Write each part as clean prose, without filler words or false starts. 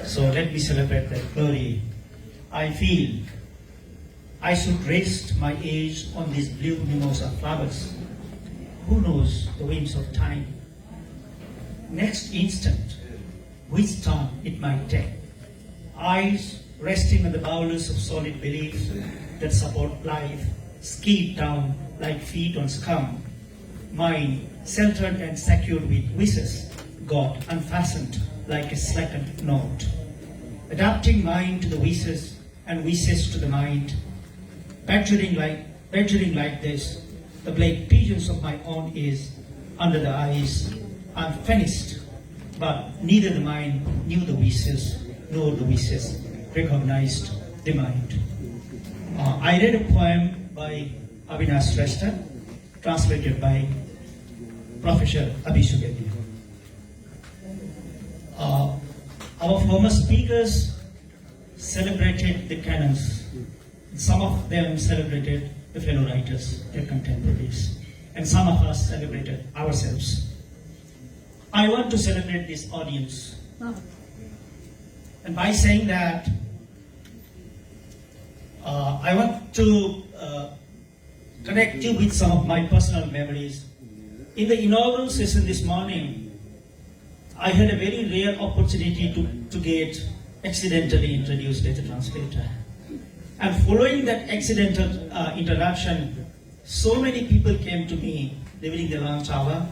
So let me celebrate that glory. I feel I should rest my age on these blue mimosa flowers. Who knows the winds of time? Next instant, which turn it might take. Eyes resting on the boulders of solid beliefs that support life, skied down like feet on scum. Mind sheltered and secured with wishes, God unfastened like a slackened knot. Adapting mind to the wishes and wishes to the mind. Badgering like this, the black pigeons of my own is under the eyes, unfinished, but neither the mind knew the wishes, nor the wishes recognized the mind. I read a poem by Abhinav Shrestha, translated by Professor Abhishek. Our former speakers celebrated the canons. Some of them celebrated the fellow writers, their contemporaries, and some of us celebrated ourselves. I want to celebrate this audience. And by saying that, I want to connect you with some of my personal memories. In the inaugural session this morning, I had a very rare opportunity to get accidentally introduced as a translator. And following that accidental introduction, so many people came to me during the lunch hour,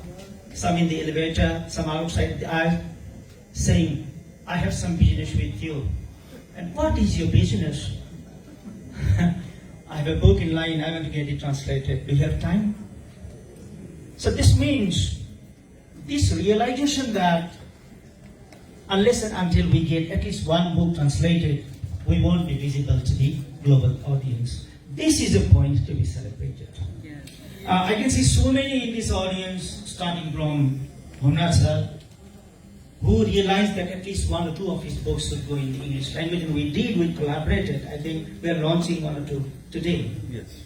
some in the elevator, some outside the aisle, saying, I have some business with you. And what is your business? I have a book in line, I want to get it translated. Do you have time? So this means, this realization that unless and until we get at least one book translated, we won't be visible to the global audience. This is a point to be celebrated. Yes. I can see so many in this audience, starting from Bhumnath sir, who realized that at least one or two of his books should go in the English language, and we collaborated. I think we are launching one or two today. Yes.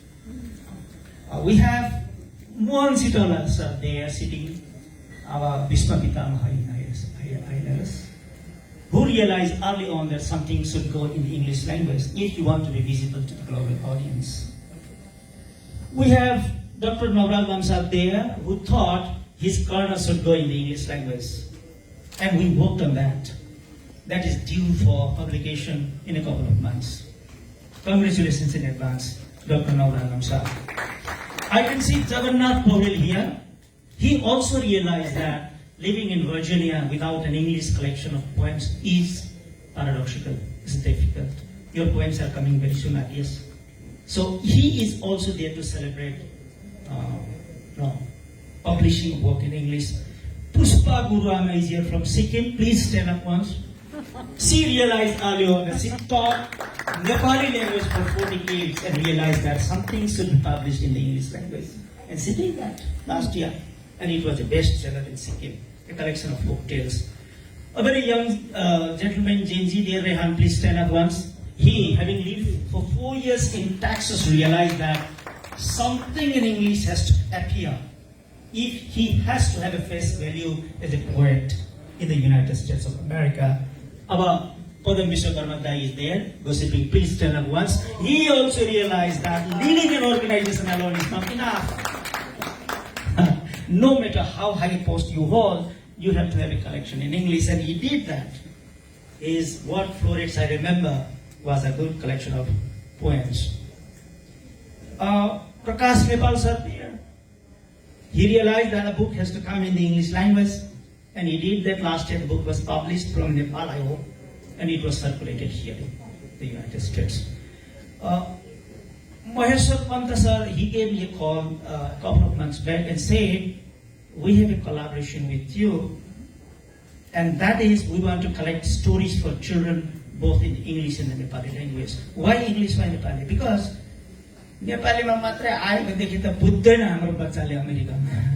We have Mohan Sitola sir there sitting, our Bhishma Pitamaha Idols, who realized early on that something should go in the English language if you want to be visible to the global audience. We have Dr. Narayan Abhinav there, who thought his corner should go in the English language. And we worked on that. That is due for publication in a couple of months. Congratulations in advance, Dr. Narayan Abhinav. I can see Jagannath Paudyal here. He also realized that living in Virginia without an English collection of poems is paradoxical, it's difficult. Your poems are coming very soon, I guess. So he is also there to celebrate publishing work in English. Puspa Guruama is here from Sikkim. Please stand up once. She realized early on that she taught Nepali language for 40 years and realized that something should be published in the English language. And she did that last year. And it was a bestseller in Sikkim, a collection of folk tales. A very young gentleman, Genji there, Rehan, please stand up once. He, having lived for 4 years in Texas, realized that something in English has to appear if he has to have a face value as a poet in the United States of America. Our Padam Vishwakarma Dai is there, gossiping, please stand up once. He also realized that leading an organization alone is not enough. No matter how high a post you hold, you have to have a collection in English, and he did that. His What Florets I Remember was a good collection of poems. Prakash Nepal sir there, he realized that a book has to come in the English language, and he did that. Last year the book was published from Nepal, I hope, and it was circulated here in the United States. Maheshwar Panta sir, he gave me a call a couple of months back and said, we have a collaboration with you, and that is we want to collect stories for children both in English and the Nepali language. Why English, why Nepali? Because Nepalima matra ayo bhanedekhi ta budhaina hamro bachchale Americama.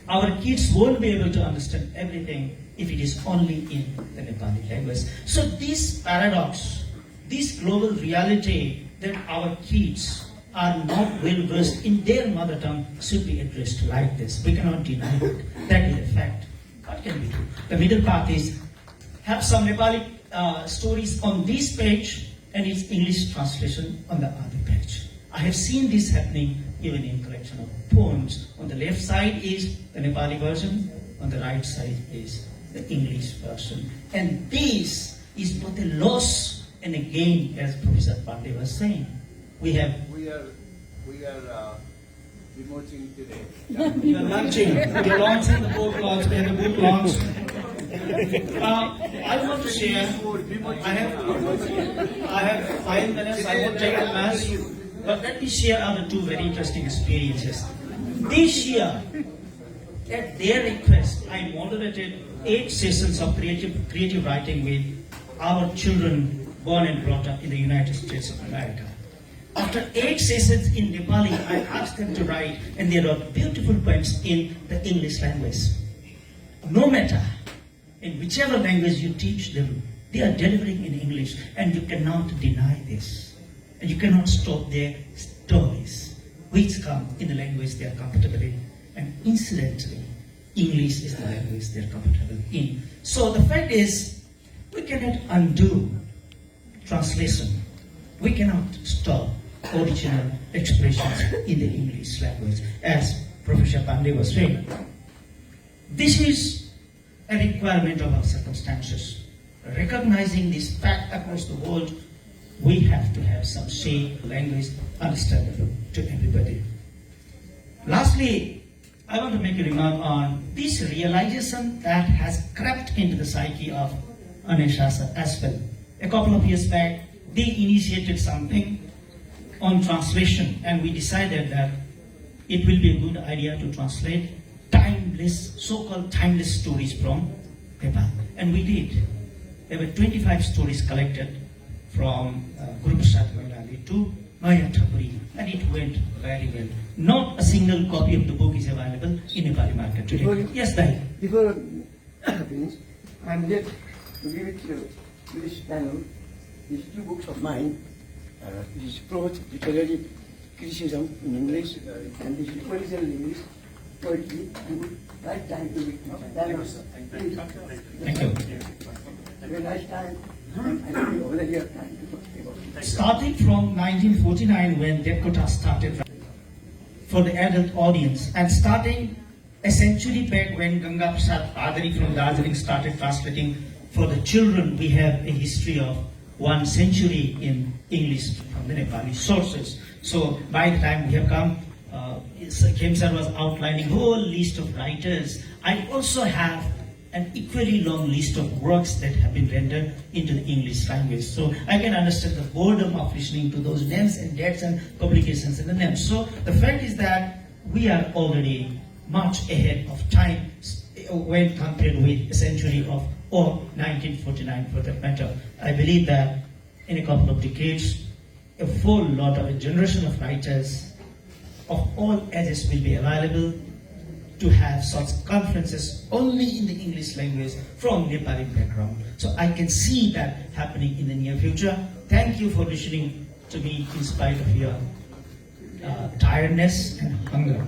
Our kids won't be able to understand everything if it is only in the Nepali language. So this paradox, this global reality that our kids are not well versed in their mother tongue should be addressed like this. We cannot deny it. That is a fact. What can we do? The middle path is have some Nepali stories on this page and its English translation on the other page. I have seen this happening even in collection of poems. On the left side is the Nepali version, on the right side is the English version. And this is both a loss and a gain, as Professor Pandey was saying. We are promoting today. We are launching. We are launching the book launch. We have a book launch. I want to share. I have 5 minutes. I won't take a mass. But let me share other 2 very interesting experiences. This year, at their request, I moderated 8 sessions of creative writing with our children born and brought up in the United States of America. After 8 sessions in Nepali, I asked them to write, and they wrote beautiful poems in the English language. No matter in whichever language you teach them, they are delivering in English, and you cannot deny this. And you cannot stop their stories, which come in the language they are comfortable in. And incidentally, English is the language they are comfortable in. So the fact is, we cannot undo translation. We cannot stop original expressions in the English language, as Professor Pandey was saying. This is a requirement of our circumstances. Recognizing this fact across the world, we have to have some shared language understandable to everybody. Lastly, I want to make a remark on this realization that has crept into the psyche of Aneshasa as well. A couple of years back, they initiated something on translation, and we decided that it will be a good idea to translate timeless, so-called timeless stories from Nepal. And we did. There were 25 stories collected from Guru Prasad Mandali to Maya Thapuri, and it went very well. Not a single copy of the book is available in Nepali market today. Yes, Dai. Before finish, I'm yet to give it to this panel. These 2 books of mine. This is Prose Literary Criticism in English, and this is Poetry in English, Poetry, and right time to read. Thank you. Very nice time. I think already have time to talk about it. Starting from 1949, when Devkota started for the adult audience, and starting a century back when Ganga Prasad Adhikari from Darjeeling started translating for the children, we have a history of 1 century in English from the Nepali sources. So by the time we have come, Khemsar was outlining a whole list of writers. I also have an equally long list of works that have been rendered into the English language. So I can understand the boredom of listening to those names and dates and publications and the names. So the fact is that we are already much ahead of time when compared with a century of, or 1949 for that matter. I believe that in a couple of decades, a full lot of a generation of writers of all ages will be available to have such conferences only in the English language from Nepali background. So I can see that happening in the near future. Thank you for listening to me in spite of your tiredness and hunger.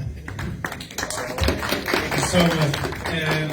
So much. And